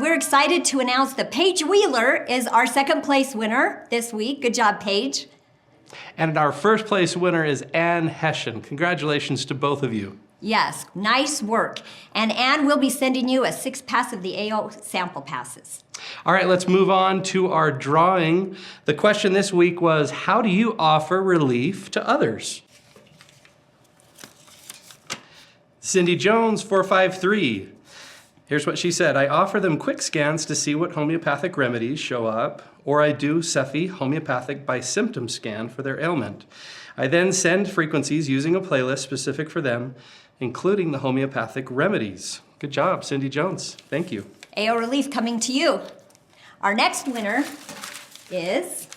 we're excited to announce that Paige Wheeler is our second place winner this week. Good job, Paige. And our first place winner is Ann Hessian. Congratulations to both of you. Yes, nice work. And Ann will be sending you a 6-pass of the AO sample passes. All right, let's move on to our drawing. The question this week was, how do you offer relief to others? Cindy Jones, 453. Here's what she said. I offer them quick scans to see what homeopathic remedies show up, or I do Cephi homeopathic by symptom scan for their ailment. I then send frequencies using a playlist specific for them, including the homeopathic remedies. Good job, Cindy Jones. Thank you. AO Relief coming to you. Our next winner is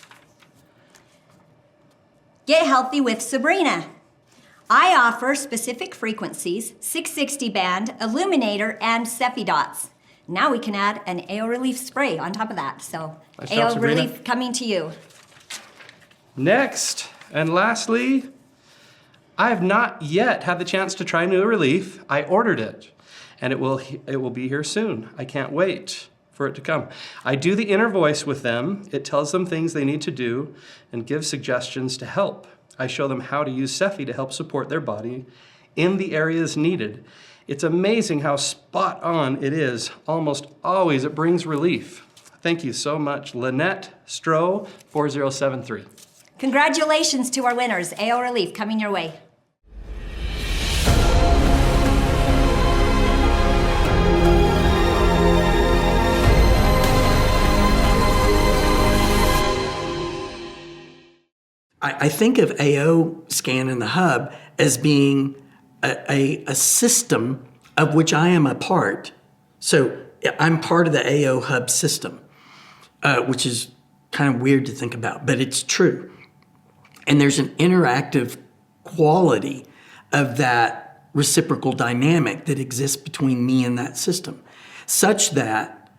Get Healthy with Sabrina. I offer specific frequencies, 660 band, illuminator, and Cephi dots. Now we can add an AO Relief spray on top of that. So Nice job, AO Sabrina. Relief coming to you. Next, and lastly, I have not yet had the chance to try New Relief. I ordered it, and it will be here soon. I can't wait for it to come. I do the inner voice with them. It tells them things they need to do and gives suggestions to help. I show them how to use Cephi to help support their body in the areas needed. It's amazing how spot on it is. Almost always it brings relief. Thank you so much, Lynette Stroh, 4073. Congratulations to our winners. AO Relief coming your way. I think of AO Scan in the Hub as being a system of which I am a part. So I'm part of the AO Hub system, which is kind of weird to think about, but it's true. And there's an interactive quality of that reciprocal dynamic that exists between me and that system, such that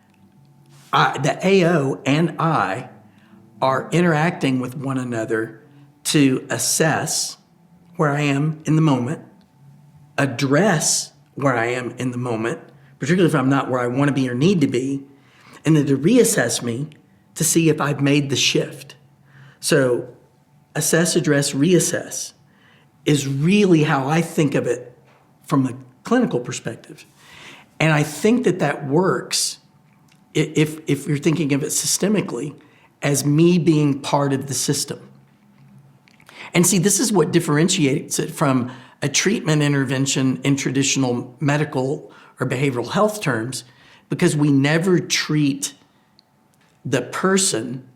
the AO and I are interacting with one another to assess where I am in the moment, address where I am in the moment, particularly if I'm not where I want to be or need to be, and then to reassess me to see if I've made the shift. So assess, address, reassess is really how I think of it from a clinical perspective. And I think that works if you're thinking of it systemically as me being part of the system. And see, this is what differentiates it from a treatment intervention in traditional medical or behavioral health terms, because we never treat the person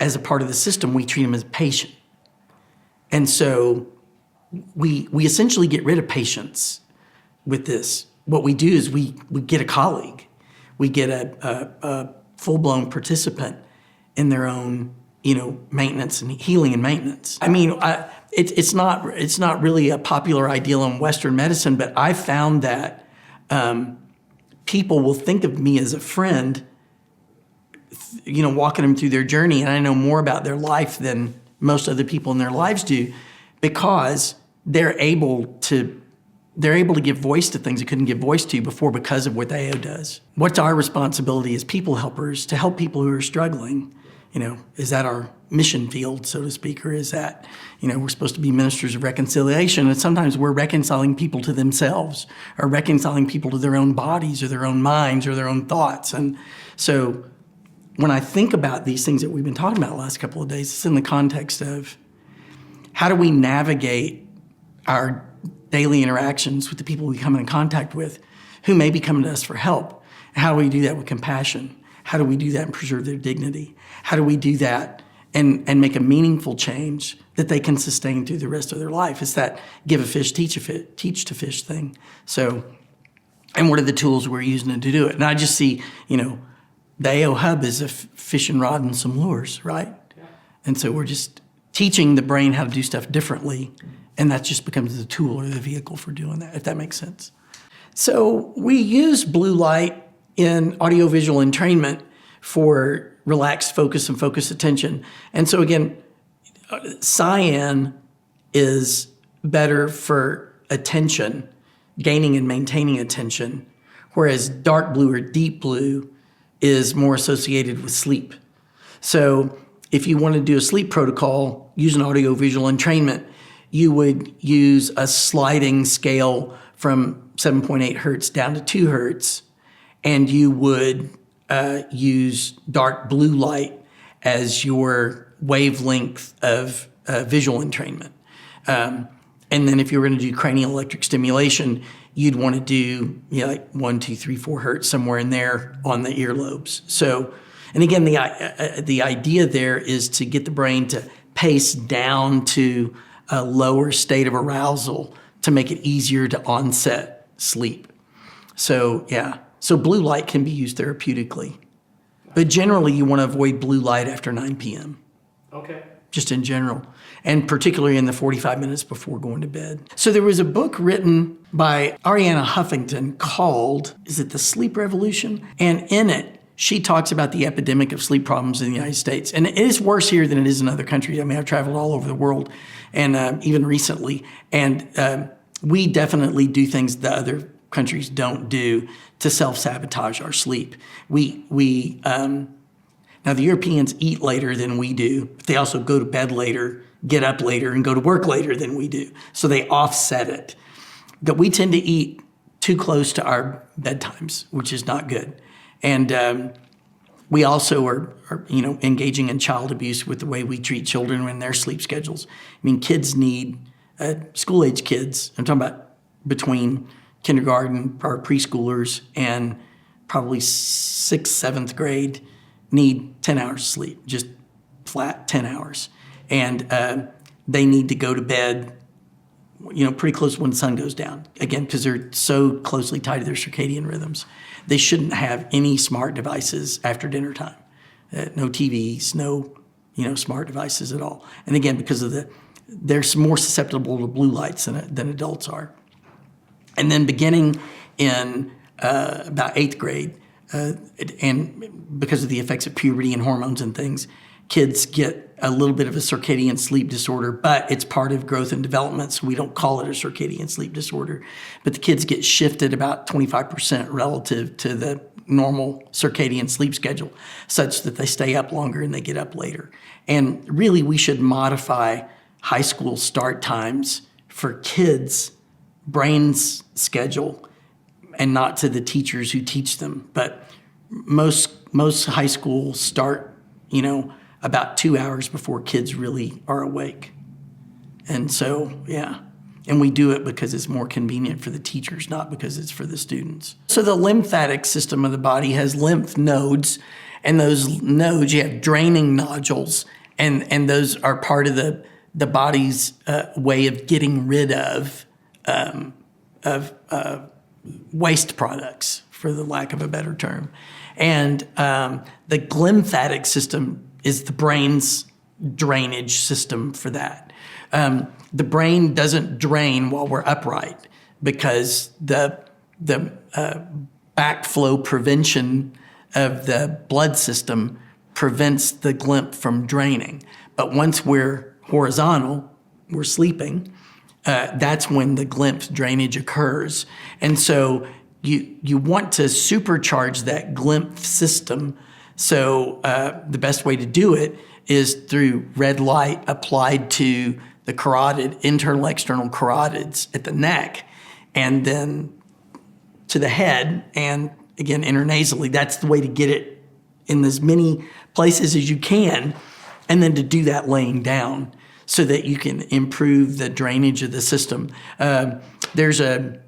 as a part of the system. We treat them as a patient. And so we essentially get rid of patients with this. What we do is we get a colleague. We get a full-blown participant in their own maintenance and healing and maintenance. I mean, it's not really a popular ideal in Western medicine, but I found that people will think of me as a friend, walking them through their journey, and I know more about their life than most other people in their lives do, because they're able to give voice to things they couldn't give voice to before because of what the AO does. What's our responsibility as people helpers to help people who are struggling? Is that our mission field, so to speak, or is that, we're supposed to be ministers of reconciliation, and sometimes we're reconciling people to themselves or reconciling people to their own bodies or their own minds or their own thoughts. And so when I think about these things that we've been talking about the last couple of days, it's in the context of how do we navigate our daily interactions with the people we come in contact with who may be coming to us for help. And how do we do that with compassion? How do we do that and preserve their dignity? How do we do that and make a meaningful change that they can sustain through the rest of their life? It's that give a fish, teach to fish thing. So, and what are the tools we're using to do it? And I just see, the AO Hub is a fishing rod and some lures, right? Yeah. And so we're just teaching the brain how to do stuff differently, and that just becomes the tool or the vehicle for doing that, if that makes sense. So we use blue light in audiovisual entrainment for relaxed focus and focused attention. And so again, cyan is better for attention, gaining and maintaining attention, whereas dark blue or deep blue is more associated with sleep. So if you want to do a sleep protocol using audiovisual entrainment, you would use a sliding scale from 7.8 hertz down to 2 hertz, and you would use dark blue light as your wavelength of visual entrainment. And then if you were going to do cranial electric stimulation, you'd want to do like 1, 2, 3, 4 hertz, somewhere in there on the earlobes. So, and again, the idea there is to get the brain to pace down to a lower state of arousal to make it easier to onset sleep. So yeah, so blue light can be used therapeutically. But generally you want to avoid blue light after 9 p.m. Okay. Just in general, and particularly in the 45 minutes before going to bed. So there was a book written by Arianna Huffington called, is it The Sleep Revolution? And in it, she talks about the epidemic of sleep problems in the United States. And it is worse here than it is in other countries. I mean, I've traveled all over the world, and even recently. And we definitely do things that other countries don't do to self-sabotage our sleep. Now, the Europeans eat later than we do, but they also go to bed later, get up later, and go to work later than we do. So they offset it. But we tend to eat too close to our bedtimes, which is not good. And we also are engaging in child abuse with the way we treat children in their sleep schedules. I mean, kids need, school-age kids, I'm talking about between kindergarten or preschoolers and probably 6th, 7th grade, need 10 hours of sleep, just flat 10 hours. And they need to go to bed, pretty close when the sun goes down. Again, because they're so closely tied to their circadian rhythms. They shouldn't have any smart devices after dinner time. No TVs, no, smart devices at all. And again, because of they're more susceptible to blue lights than adults are. And then beginning in about 8th grade, and because of the effects of puberty and hormones and things, kids get a little bit of a circadian sleep disorder, but it's part of growth and development, so we don't call it a circadian sleep disorder. But the kids get shifted about 25% relative to the normal circadian sleep schedule, such that they stay up longer and they get up later. And really, we should modify high school start times for kids' brain's schedule and not to the teachers who teach them. But most high schools start, about 2 hours before kids really are awake. And so, yeah. And we do it because it's more convenient for the teachers, not because it's for the students. So the lymphatic system of the body has lymph nodes, and those nodes, you have draining nodules, and those are part of the body's way of getting rid of waste products, for the lack of a better term. And the glymphatic system is the brain's drainage system for that. The brain doesn't drain while we're upright because the backflow prevention of the blood system prevents the glymph from draining. But once we're horizontal, we're sleeping, that's when the glymph drainage occurs. And so you want to supercharge that glymph system. So the best way to do it is through red light applied to the carotid, internal, external carotids at the neck, and then to the head, and again, intranasally. That's the way to get it in as many places as you can, and then to do that laying down so that you can improve the drainage of the system. There's a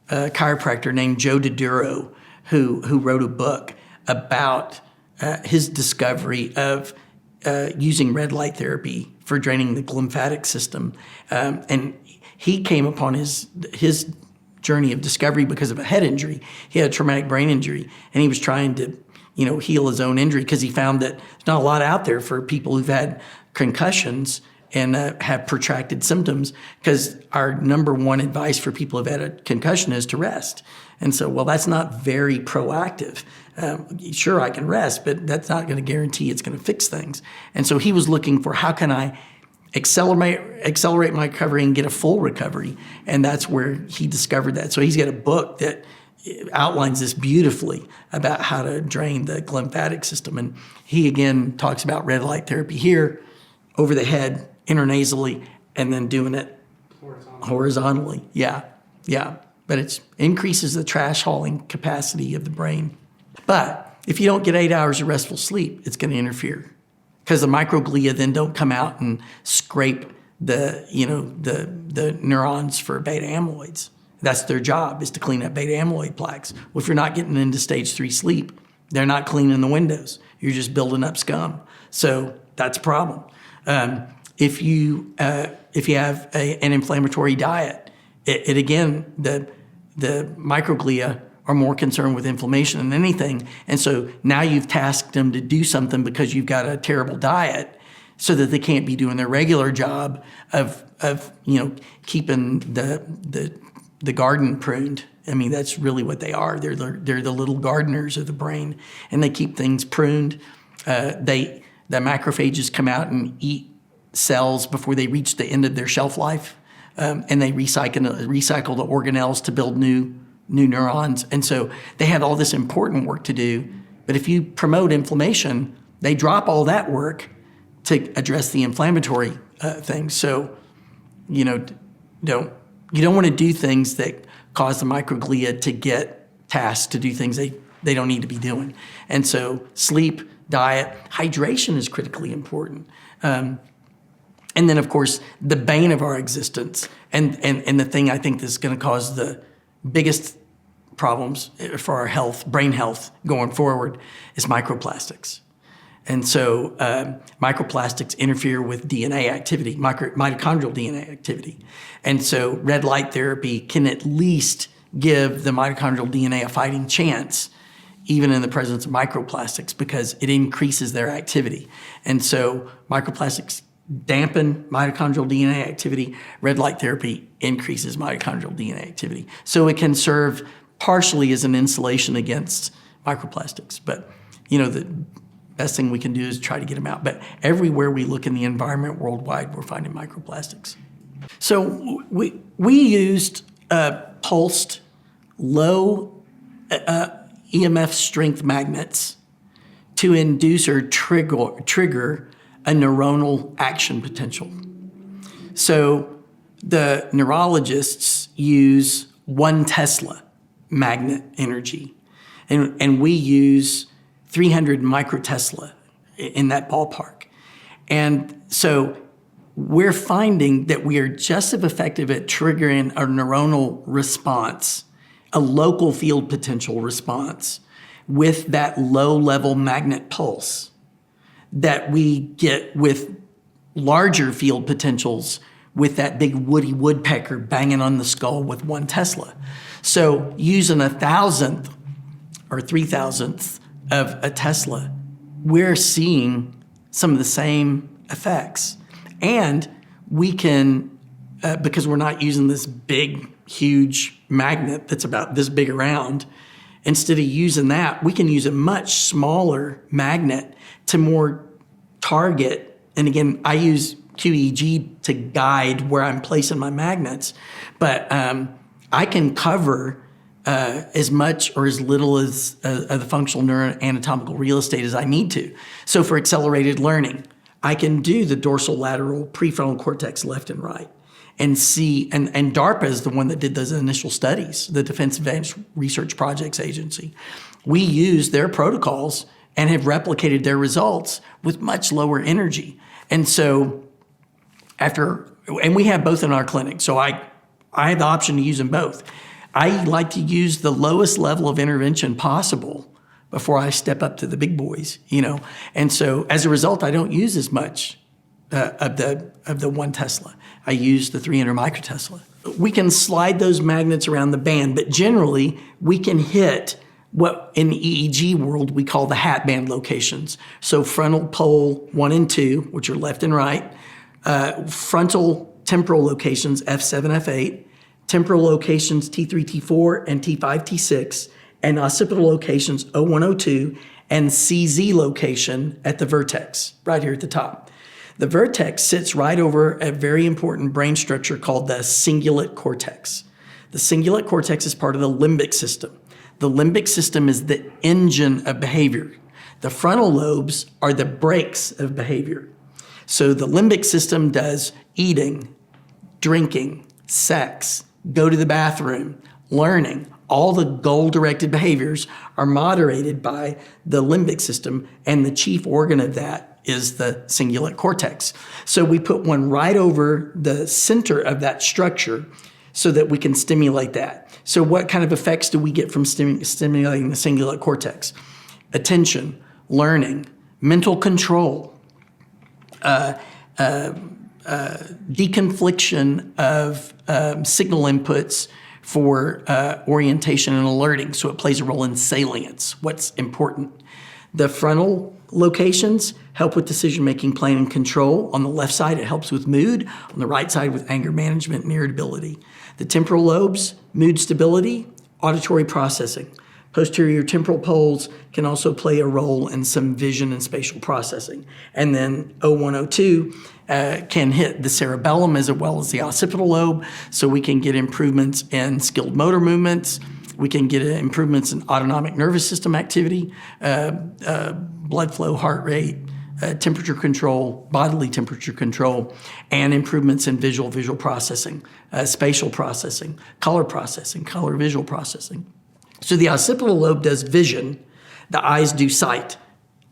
chiropractor named Joe DiDuro who wrote a book about his discovery of using red light therapy for draining the glymphatic system. And he came upon his journey of discovery because of a head injury. He had a traumatic brain injury, and he was trying to heal his own injury because he found that there's not a lot out there for people who've had concussions and have protracted symptoms, because our number one advice for people who've had a concussion is to rest. And so, well, that's not very proactive. Sure, I can rest, but that's not going to guarantee it's going to fix things. And so he was looking for, how can I accelerate my recovery and get a full recovery? And that's where he discovered that. So he's got a book that outlines this beautifully about how to drain the lymphatic system. And he again talks about red light therapy here, over the head, intranasally, and then doing it horizontally. Yeah. But it increases the trash hauling capacity of the brain. But if you don't get 8 hours of restful sleep, it's going to interfere, because the microglia then don't come out and scrape the neurons for beta amyloids. That's their job, is to clean up beta amyloid plaques. Well, if you're not getting into stage 3 sleep, they're not cleaning the windows. You're just building up scum. So that's a problem. If you have an inflammatory diet, it again, the microglia are more concerned with inflammation than anything. And so now you've tasked them to do something because you've got a terrible diet, so that they can't be doing their regular job of keeping the garden pruned. I mean, that's really what they are. They're the little gardeners of the brain, and they keep things pruned. The macrophages come out and eat cells before they reach the end of their shelf life, and they recycle the organelles to build new neurons. And so they have all this important work to do. But if you promote inflammation, they drop all that work to address the inflammatory things. So, don't want to do things that cause the microglia to get tasked to do things they don't need to be doing. And so sleep, diet, hydration is critically important. And then, of course, the bane of our existence, and the thing I think that's going to cause the biggest problems for our health, brain health going forward, is microplastics. And so microplastics interfere with DNA activity, mitochondrial DNA activity. And so red light therapy can at least give the mitochondrial DNA a fighting chance, even in the presence of microplastics, because it increases their activity. And so microplastics dampen mitochondrial DNA activity. Red light therapy increases mitochondrial DNA activity. So it can serve partially as an insulation against microplastics. But, the best thing we can do is try to get them out. But everywhere we look in the environment worldwide, we're finding microplastics. So we used pulsed low EMF strength magnets to induce or trigger a neuronal action potential. So the neurologists use 1 Tesla magnet energy, and we use 300 microtesla in that ballpark. And so we're finding that we are just as effective at triggering a neuronal response, a local field potential response, with that low-level magnet pulse that we get with larger field potentials with that big woody woodpecker banging on the skull with 1 Tesla. So using 1,000th or 3,000th of a Tesla, we're seeing some of the same effects. And we can, because we're not using this big, huge magnet that's about this big around, instead of using that, we can use a much smaller magnet to more target. And again, I use QEEG to guide where I'm placing my magnets, but I can cover as much or as little as the functional neuroanatomical real estate as I need to. So for accelerated learning, I can do the dorsolateral prefrontal cortex left and right and see, and DARPA is the one that did those initial studies, the Defense Advanced Research Projects Agency. We use their protocols and have replicated their results with much lower energy. And so and we have both in our clinic, so I have the option to use them both. I like to use the lowest level of intervention possible before I step up to the big boys, And so as a result, I don't use as much of the 1 Tesla. I use the 300 microtesla. We can slide those magnets around the band, but generally we can hit what in the EEG world we call the hat band locations. So frontal pole 1 and 2, which are left and right, frontal temporal locations F7, F8, temporal locations T3, T4, and T5, T6, and occipital locations O1, O2, and CZ location at the vertex, right here at the top. The vertex sits right over a very important brain structure called the cingulate cortex. The cingulate cortex is part of the limbic system. The limbic system is the engine of behavior. The frontal lobes are the brakes of behavior. So the limbic system does eating, drinking, sex, go to the bathroom, learning. All the goal-directed behaviors are moderated by the limbic system, and the chief organ of that is the cingulate cortex. So we put one right over the center of that structure so that we can stimulate that. So what kind of effects do we get from stimulating the cingulate cortex? Attention, learning, mental control, deconfliction of signal inputs for orientation and alerting, so it plays a role in salience, what's important. The frontal locations help with decision-making, plan, and control. On the left side, it helps with mood. On the right side, with anger management and irritability. The temporal lobes, mood stability, auditory processing. Posterior temporal poles can also play a role in some vision and spatial processing. And then O102 can hit the cerebellum as well as the occipital lobe, so we can get improvements in skilled motor movements. We can get improvements in autonomic nervous system activity, blood flow, heart rate, temperature control, bodily temperature control, and improvements in visual processing, spatial processing, color visual processing. So the occipital lobe does vision, the eyes do sight,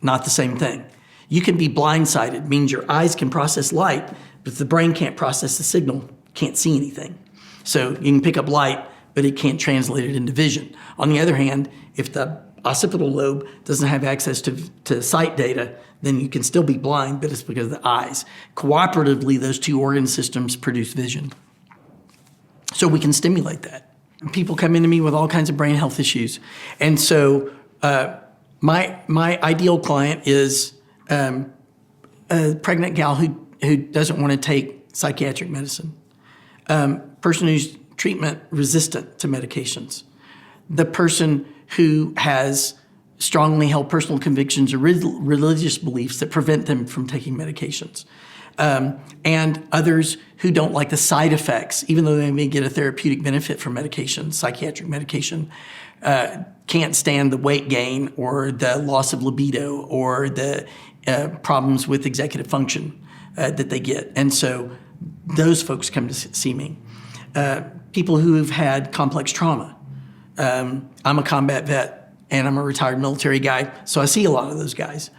not the same thing. You can be blindsided, means your eyes can process light, but if the brain can't process the signal, can't see anything. So you can pick up light, but it can't translate it into vision. On the other hand, if the occipital lobe doesn't have access to sight data, then you can still be blind, but it's because of the eyes. Cooperatively, those two organ systems produce vision. So we can stimulate that. People come into me with all kinds of brain health issues. And so my ideal client is a pregnant gal who doesn't want to take psychiatric medicine, person who's treatment resistant to medications, the person who has strongly held personal convictions or religious beliefs that prevent them from taking medications, and others who don't like the side effects, even though they may get a therapeutic benefit from medication, psychiatric medication, can't stand the weight gain or the loss of libido or the problems with executive function that they get. And so those folks come to see me. People who have had complex trauma. I'm a combat vet and I'm a retired military guy, so I see a lot of those guys.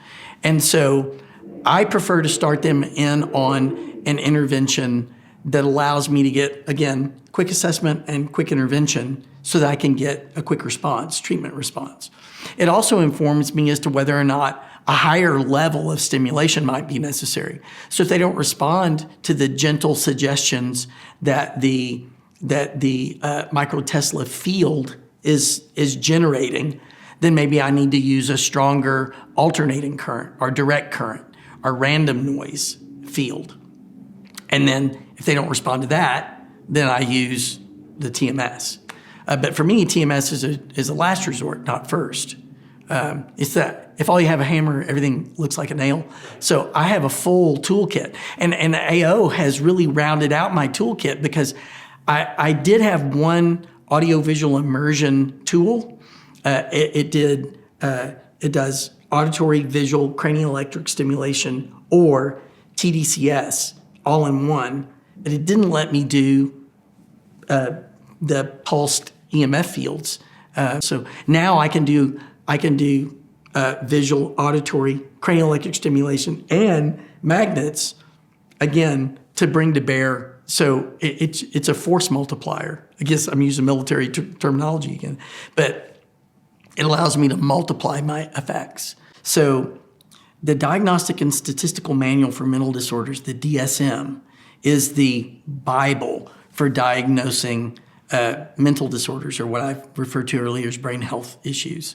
And so I prefer to start them in on an intervention that allows me to get, again, quick assessment and quick intervention so that I can get a quick response, treatment response. It also informs me as to whether or not a higher level of stimulation might be necessary. So if they don't respond to the gentle suggestions that the micro Tesla field is generating, then maybe I need to use a stronger alternating current or direct current or random noise field. And then if they don't respond to that, then I use the TMS. But for me, TMS is a last resort, not first. It's that if all you have a hammer, everything looks like a nail. So I have a full toolkit. And AO has really rounded out my toolkit because I did have one audiovisual immersion tool. It does auditory, visual, cranial electric stimulation, or TDCS, all in one. But it didn't let me do the pulsed EMF fields. So now I can do visual, auditory, cranial electric stimulation, and magnets, again, to bring to bear. So it's a force multiplier. I guess I'm using military terminology again, but it allows me to multiply my effects. So the Diagnostic and Statistical Manual for Mental Disorders, the DSM, is the Bible for diagnosing mental disorders, or what I've referred to earlier as brain health issues.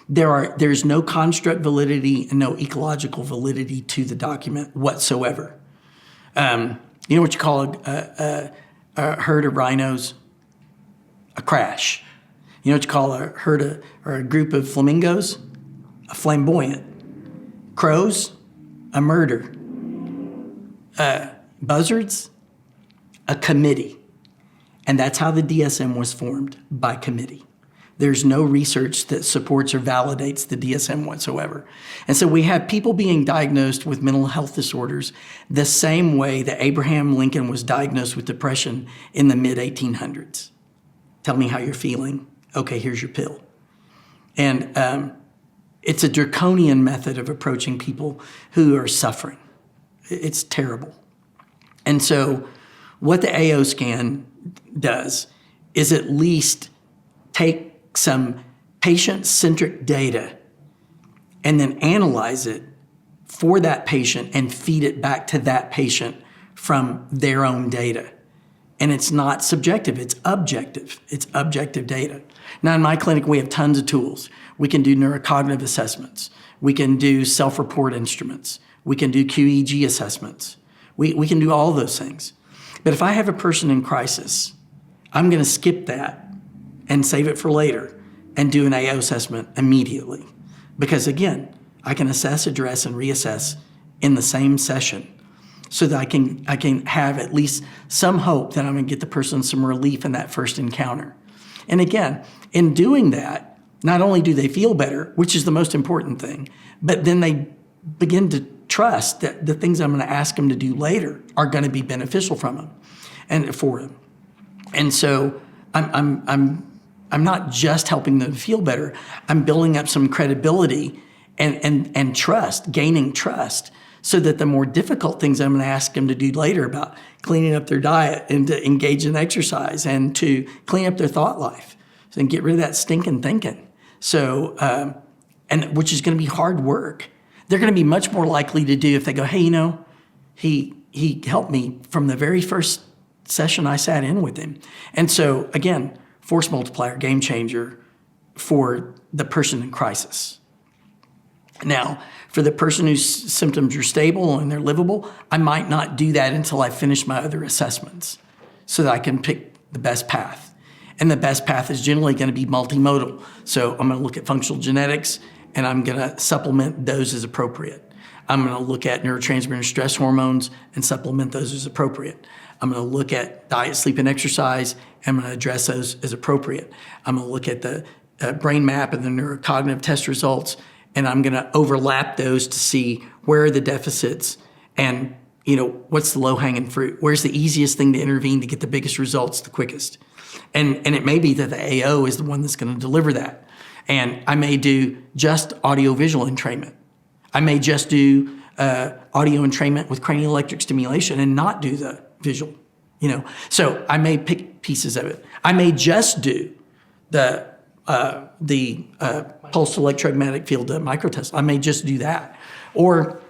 There's no construct validity and no ecological validity to the document whatsoever. You know what you call a herd of rhinos? A crash. You know what you call a herd or a group of flamingos? A flamboyant. Crows? A murder. Buzzards? A committee. And that's how the DSM was formed, by committee. There's no research that supports or validates the DSM whatsoever. And so we have people being diagnosed with mental health disorders the same way that Abraham Lincoln was diagnosed with depression in the mid-1800s. Tell me how you're feeling. Okay, here's your pill. And it's a draconian method of approaching people who are suffering. It's terrible. And so what the AO scan does is at least take some patient-centric data and then analyze it for that patient and feed it back to that patient from their own data. And it's not subjective, it's objective. It's objective data. Now in my clinic, we have tons of tools. We can do neurocognitive assessments. We can do self-report instruments. We can do QEEG assessments. We can do all those things. But if I have a person in crisis, I'm gonna skip that and save it for later and do an AO assessment immediately. Because again, I can assess, address, and reassess in the same session so that I can have at least some hope that I'm gonna get the person some relief in that first encounter. And again, in doing that, not only do they feel better, which is the most important thing, but then they begin to trust that the things I'm gonna ask them to do later are gonna be beneficial from them and for them. And so I'm not just helping them feel better, I'm building up some credibility and trust, gaining trust, so that the more difficult things I'm gonna ask them to do later about cleaning up their diet and to engage in exercise and to clean up their thought life and get rid of that stinking thinking. So, and which is gonna be hard work. They're gonna be much more likely to do if they go, hey, he helped me from the very first session I sat in with him. And so again, force multiplier, game changer for the person in crisis. Now, for the person whose symptoms are stable and they're livable, I might not do that until I finish my other assessments so that I can pick the best path. And the best path is generally going to be multimodal. So I'm going to look at functional genetics and I'm going to supplement those as appropriate. I'm going to look at neurotransmitter stress hormones and supplement those as appropriate. I'm going to look at diet, sleep, and exercise, and I'm going to address those as appropriate. I'm going to look at the brain map and the neurocognitive test results, and I'm going to overlap those to see where are the deficits and what's the low-hanging fruit. Where's the easiest thing to intervene to get the biggest results the quickest? And it may be that the AO is the one that's going to deliver that. And I may do just audio-visual entrainment. I may just do audio entrainment with cranial electric stimulation and not do the visual, So I may pick pieces of it. I may just do the pulsed electromagnetic field microtest. I may just do that. Or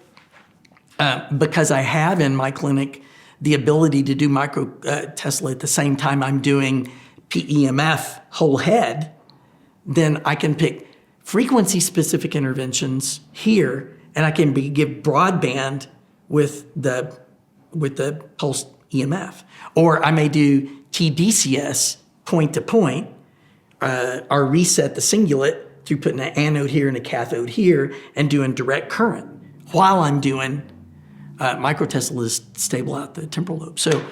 because I have in my clinic the ability to do micro Tesla at the same time I'm doing PEMF whole head, then I can pick frequency-specific interventions here, and I can give broadband with the pulsed EMF. Or I may do TDCS point-to-point, or reset the cingulate through putting an anode here and a cathode here and doing direct current while I'm doing microtesla to stable out the temporal lobe. So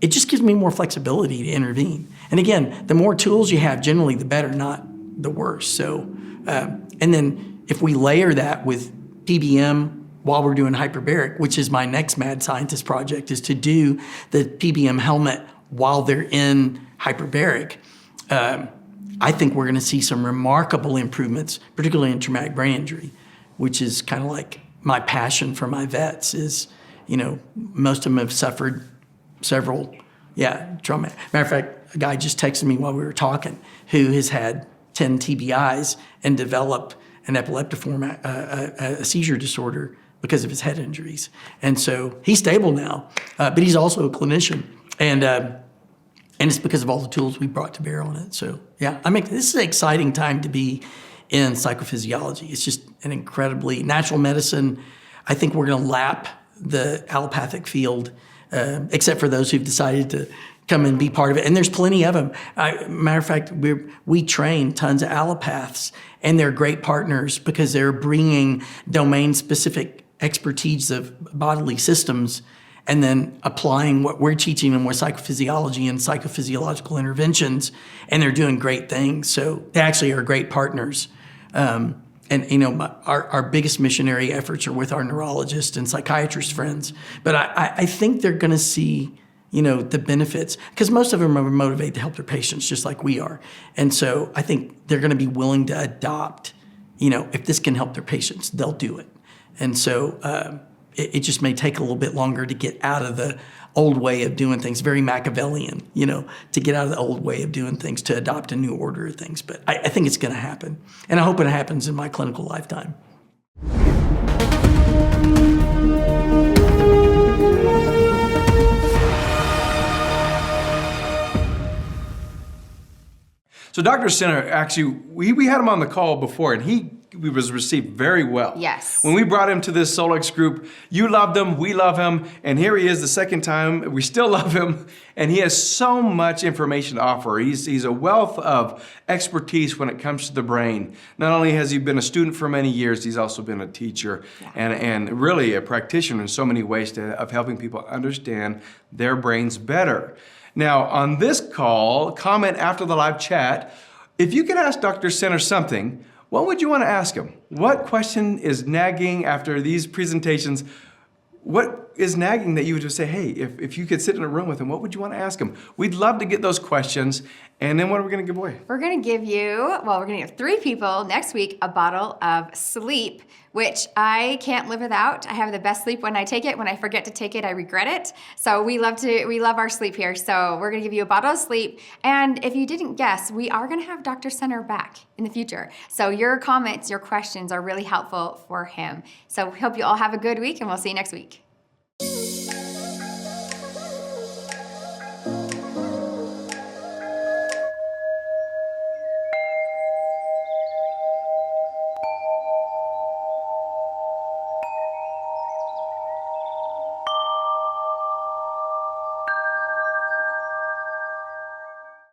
it just gives me more flexibility to intervene. And again, the more tools you have, generally the better, not the worse. So, and then if we layer that with PBM while we're doing hyperbaric, which is my next mad scientist project, is to do the PBM helmet while they're in hyperbaric, I think we're going to see some remarkable improvements, particularly in traumatic brain injury, which is kind of like my passion for my vets is, most of them have suffered several, trauma. Matter of fact, a guy just texted me while we were talking who has had 10 TBIs and developed an epileptiform, a seizure disorder because of his head injuries. And so he's stable now, but he's also a clinician. And it's because of all the tools we brought to bear on it. So this is an exciting time to be in psychophysiology. It's just an incredibly natural medicine. I think we're going to lap the allopathic field, except for those who've decided to come and be part of it. And there's plenty of them. Matter of fact, we train tons of allopaths, and they're great partners because they're bringing domain-specific expertise of bodily systems and then applying what we're teaching them with psychophysiology and psychophysiological interventions, and they're doing great things. So they actually are great partners. And our biggest missionary efforts are with our neurologist and psychiatrist friends. But I think they're going to see, the benefits, because most of them are motivated to help their patients just like we are. And so I think they're going to be willing to adopt, if this can help their patients, they'll do it. And so it just may take a little bit longer to get out of the old way of doing things, very Machiavellian, to get out of the old way of doing things, to adopt a new order of things. But I think it's going to happen. And I hope it happens in my clinical lifetime. So Dr. Center, actually, we had him on the call before, and he was received very well. Yes. When we brought him to this Solex group, you loved him, we love him, and here he is the second time. We still love him, and he has so much information to offer. He's a wealth of expertise when it comes to the brain. Not only has he been a student for many years, he's also been a teacher and really a practitioner in so many ways of helping people understand their brains better. Now, on this call, comment after the live chat, if you could ask Dr. Center something, what would you want to ask him? What question is nagging after these presentations? What is nagging that you would just say, hey, if you could sit in a room with him, what would you want to ask him? We'd love to get those questions. And then what are we going to give away? We're going to give 3 people next week a bottle of sleep, which I can't live without. I have the best sleep when I take it. When I forget to take it, I regret it. So we love our sleep here. So we're going to give you a bottle of sleep. And if you didn't guess, we are going to have Dr. Center back in the future. So your comments, your questions are really helpful for him. So we hope you all have a good week, and we'll see you next week.